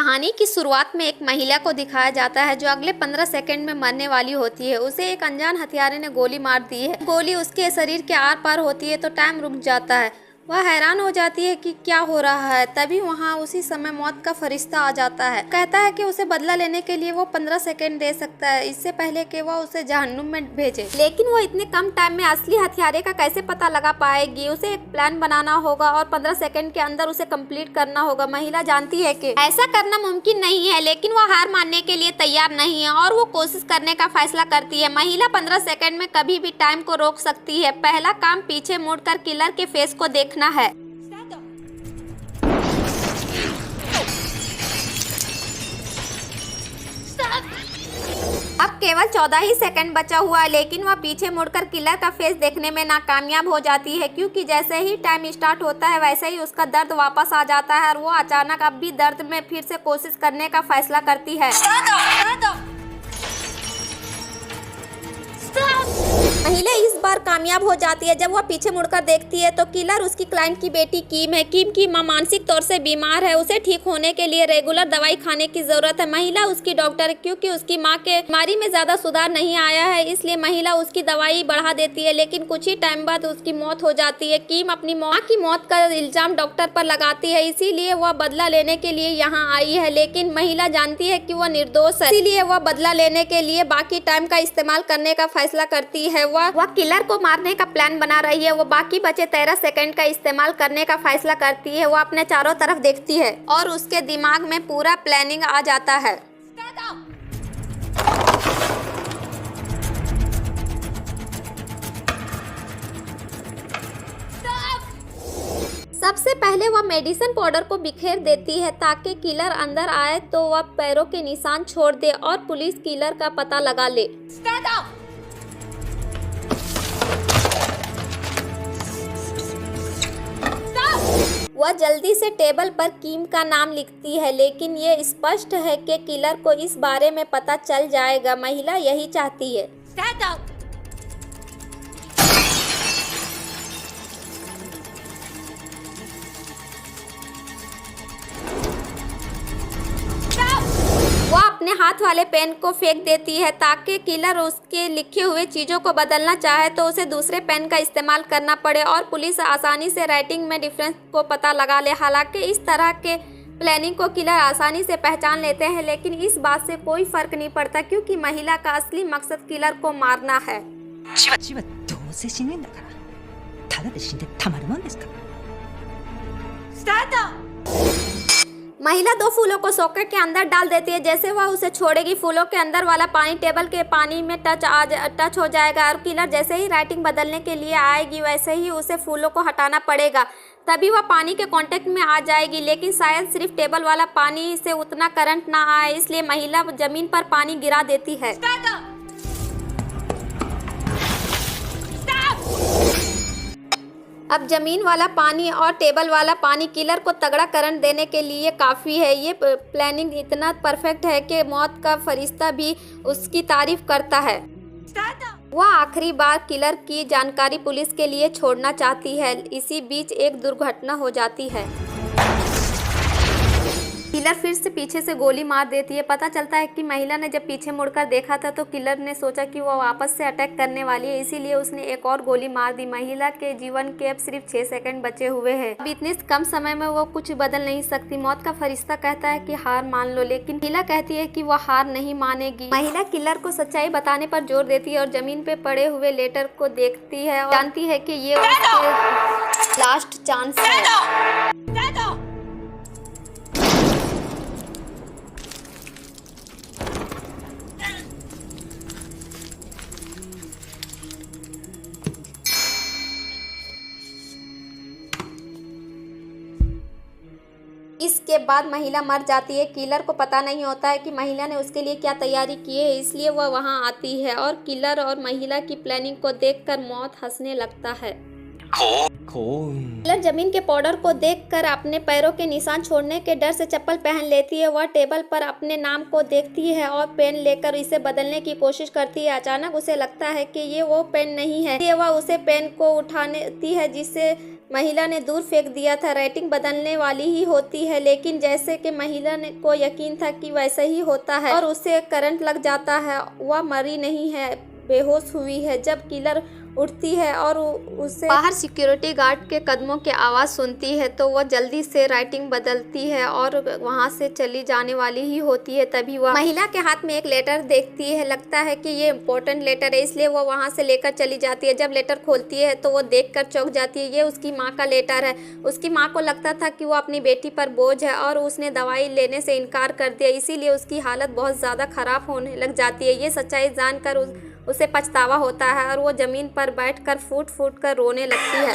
कहानी की शुरुआत में एक महिला को दिखाया जाता है जो अगले 15 सेकंड में मरने वाली होती है। उसे एक अनजान हत्यारे ने गोली मार दी है। गोली उसके शरीर के आर पार होती है तो टाइम रुक जाता है। वह हैरान हो जाती है कि क्या हो रहा है। तभी वहां उसी समय मौत का फरिश्ता आ जाता है। कहता है कि उसे बदला लेने के लिए वो 15 सेकंड दे सकता है, इससे पहले कि वह उसे जहन्नुम में भेजे। लेकिन वो इतने कम टाइम में असली हत्यारे का कैसे पता लगा पाएगी। उसे एक प्लान बनाना होगा और 15 सेकंड के अंदर उसे कंप्लीट करना होगा। महिला जानती है कि ऐसा करना मुमकिन नहीं है, लेकिन वो हार मानने के लिए तैयार नहीं है और वो कोशिश करने का फैसला करती है। महिला 15 सेकंड में कभी भी टाइम को रोक सकती है। पहला काम पीछे मुड़कर किलर के फेस को देखना है। अब केवल 14 ही सेकंड बचा हुआ है, लेकिन वह पीछे मुड़कर किलर का फेस देखने में नाकामयाब हो जाती है, क्योंकि जैसे ही टाइम स्टार्ट होता है वैसे ही उसका दर्द वापस आ जाता है और वो अचानक अब भी दर्द में फिर से कोशिश करने का फैसला करती है। महिला इस बार कामयाब हो जाती है। जब वह पीछे मुड़कर देखती है तो किलर उसकी क्लाइंट की बेटी किम है। किम की मां मानसिक तौर से बीमार है। उसे ठीक होने के लिए रेगुलर दवाई खाने की जरूरत है। महिला उसकी डॉक्टर है, क्योंकि उसकी मां के बीमारी में ज्यादा सुधार नहीं आया है, इसलिए महिला उसकी दवाई बढ़ा देती है। लेकिन कुछ ही टाइम बाद उसकी मौत हो जाती है। किम अपनी मां की मौत का इल्जाम डॉक्टर पर लगाती है, इसीलिए वह बदला लेने के लिए यहाँ आई है। लेकिन महिला जानती है कि वह निर्दोष है, इसीलिए वह बदला लेने के लिए बाकी टाइम का इस्तेमाल करने का फैसला करती है। वह किलर को मारने का प्लान बना रही है। वो बाकी बचे 13 सेकंड का इस्तेमाल करने का फैसला करती है। वो अपने चारों तरफ देखती है और उसके दिमाग में पूरा प्लानिंग आ जाता है। सबसे पहले वह मेडिसिन पाउडर को बिखेर देती है ताकि किलर अंदर आए तो वह पैरों के निशान छोड़ दे और पुलिस किलर का पता लगा ले। वह जल्दी से टेबल पर किम का नाम लिखती है, लेकिन ये स्पष्ट है कि किलर को इस बारे में पता चल जाएगा। महिला यही चाहती है। वह अपने हाथ वाले पेन को फेंक देती है ताकि किलर उसके लिखे हुए चीजों को बदलना चाहे तो उसे दूसरे पेन का इस्तेमाल करना पड़े और पुलिस आसानी से राइटिंग में डिफरेंस को पता लगा ले। हालांकि इस तरह के प्लानिंग को किलर आसानी से पहचान लेते हैं, लेकिन इस बात से कोई फर्क नहीं पड़ता क्योंकि महिला का असली मकसद किलर को मारना है। महिला 2 फूलों को सॉकेट के अंदर डाल देती है। जैसे वह उसे छोड़ेगी, फूलों के अंदर वाला पानी टेबल के पानी में टच हो जाएगा और किलर जैसे ही राइटिंग बदलने के लिए आएगी वैसे ही उसे फूलों को हटाना पड़ेगा। तभी वह पानी के कांटेक्ट में आ जाएगी, लेकिन शायद सिर्फ टेबल वाला पानी से उतना करंट ना आए, इसलिए महिला जमीन पर पानी गिरा देती है। अब जमीन वाला पानी और टेबल वाला पानी किलर को तगड़ा करंट देने के लिए काफ़ी है। ये प्लानिंग इतना परफेक्ट है कि मौत का फरिश्ता भी उसकी तारीफ करता है। वह आखिरी बार किलर की जानकारी पुलिस के लिए छोड़ना चाहती है। इसी बीच एक दुर्घटना हो जाती है। किलर फिर से पीछे से गोली मार देती है। पता चलता है कि महिला ने जब पीछे मुड़कर देखा था तो किलर ने सोचा कि वह वापस से अटैक करने वाली है, इसीलिए उसने एक और गोली मार दी। महिला के जीवन के अब सिर्फ 6 सेकंड बचे हुए हैं। अब इतने कम समय में वो कुछ बदल नहीं सकती। मौत का फरिश्ता कहता है कि हार मान लो, लेकिन महिला कहती है कि वह हार नहीं मानेगी। महिला किलर को सच्चाई बताने पर जोर देती है और जमीन पे पड़े हुए लेटर को देखती है और जानती है कि ये उसके लास्ट चांस है। इसके बाद महिला मर जाती है। किलर को पता नहीं होता है कि महिला ने उसके लिए क्या तैयारी की है, इसलिए वह वहां आती है और किलर और महिला की प्लानिंग को देखकर मौत हंसने लगता है। किलर जमीन के पाउडर को देखकर अपने पैरों के निशान छोड़ने के डर से चप्पल पहन लेती है। वह टेबल पर अपने नाम को देखती है और पेन लेकर इसे बदलने की कोशिश करती है। अचानक उसे लगता है कि ये वो पेन नहीं है, इसलिए वह उसे पेन को उठाती है जिसे महिला ने दूर फेंक दिया था। राइटिंग बदलने वाली ही होती है, लेकिन जैसे कि महिला को यकीन था कि वैसा ही होता है और उसे करंट लग जाता है। वह मरी नहीं है, बेहोश हुई है। जब किलर उठती है और उसे बाहर सिक्योरिटी गार्ड के कदमों की आवाज़ सुनती है तो वह जल्दी से राइटिंग बदलती है और वहां से चली जाने वाली ही होती है। तभी वह महिला के हाथ में एक लेटर देखती है। लगता है कि ये इम्पोर्टेंट लेटर है, इसलिए वह वहां से लेकर चली जाती है। जब लेटर खोलती है तो वो देखकर चौंक जाती है। ये उसकी माँ का लेटर है। उसकी माँ को लगता था कि वो अपनी बेटी पर बोझ है और उसने दवाई लेने से इनकार कर दिया, इसीलिए उसकी हालत बहुत ज़्यादा ख़राब होने लग जाती है। ये सच्चाई जानकर उसे पछतावा होता है और वो ज़मीन पर बैठकर फूट फूट कर रोने लगती है।